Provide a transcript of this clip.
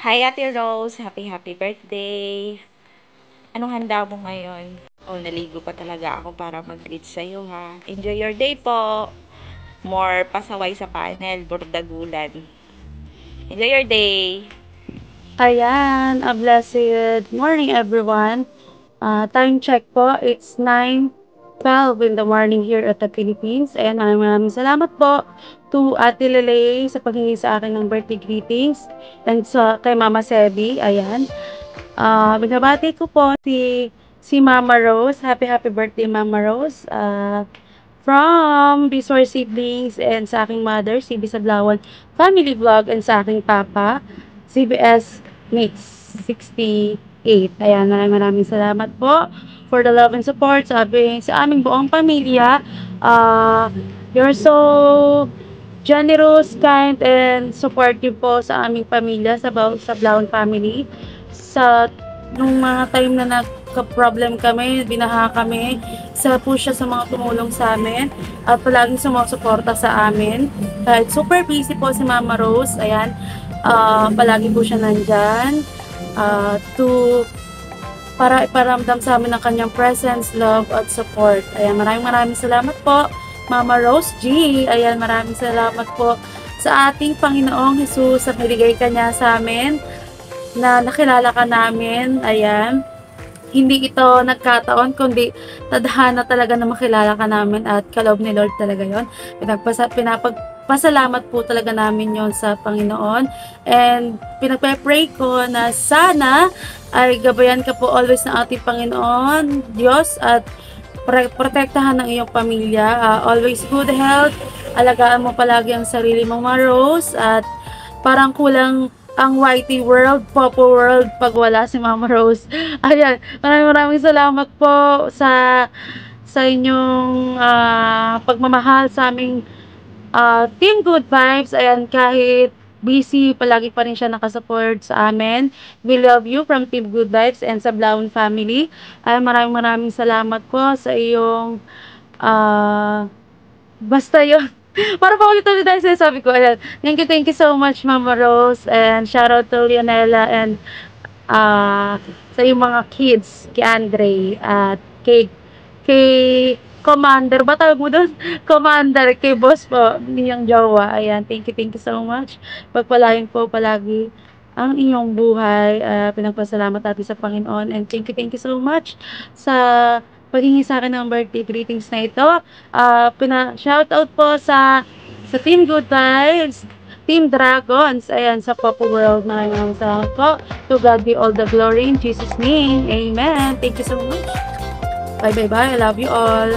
Hi Ate Rose, happy birthday. Anong handa mo ngayon? Oh, naligo pa talaga ako para mag-greet sa'yo ha. Enjoy your day po. More pasaway sa panel, burdagulan. Enjoy your day. Ayan, a blessed morning everyone. Time check po, it's 9:12 in the morning here at the Philippines. Ayan, maraming salamat po to Ate Lele sa paghingi sa akin ng birthday greetings. And kay Mama Sebi, ayan. Binabati ko po si Mama Rose. Happy birthday Mama Rose. From Biswar Siblings and sa aking mother, si Sablawon Family Vlog, and sa aking papa, CBS Mix 68. Ayan, maraming salamat po for the love and support sa aming buong pamilya. You're so generous, kind, and supportive po sa aming pamilya, sa Blaon family. Nung mga time na nagka-problem kami, binaha kami, isa po siya sa mga tumulong sa amin at palaging sumusuporta sa amin. Kahit super busy po si Mama Rose, ayan, palagi po siya nandyan para iparamdam sa amin ang kanyang presence, love, at support. Ayan, maraming salamat po, Mama Rose G. Ayan, maraming salamat po sa ating Panginoong Jesus sa binigay kanya sa amin, na nakilala ka namin. Ayan, hindi ito nagkataon, kundi tadhana talaga na makilala ka namin at kaloob ni Lord talaga yon. Pinapagpasalamat po talaga namin yon sa Panginoon, and pinagpe-pray ko na sana ay gabayan ka po always ng ating Panginoon Diyos at protektahan ng iyong pamilya. Always good health, alagaan mo palagi ang sarili mong Rose, at parang kulang ang YT world, Popo world, pag wala si Mama Rose. Ayan, maraming salamat po sa inyong pagmamahal sa aming Team Good Vibes. Ayan, kahit busy, palagi pa rin siya nakasupport sa amin. We love you from Team Good Vibes and sa Blaon family. Ayan, maraming salamat po sa iyong basta yun. Para pa ulit dahil sinasabi ko. Ayan. Thank you so much, Mama Rose. And shout out to Leonela and sa yung mga kids, kay Andre at kay Commander. Ba tawag mo doon? Commander, kay boss po, niyang jowa. Ayan. Thank you so much. Pagpalain po palagi ang inyong buhay. Pinagpasalamat natin sa Panginoon. And thank you so much sa paghingi sa akin ng birthday greetings na ito. Shoutout po sa Team Good Vibes, Team Dragons, ayan, sa Popo World. Maraming salamat po. To God be all the glory in Jesus' name. Amen. Thank you so much. Bye. I love you all.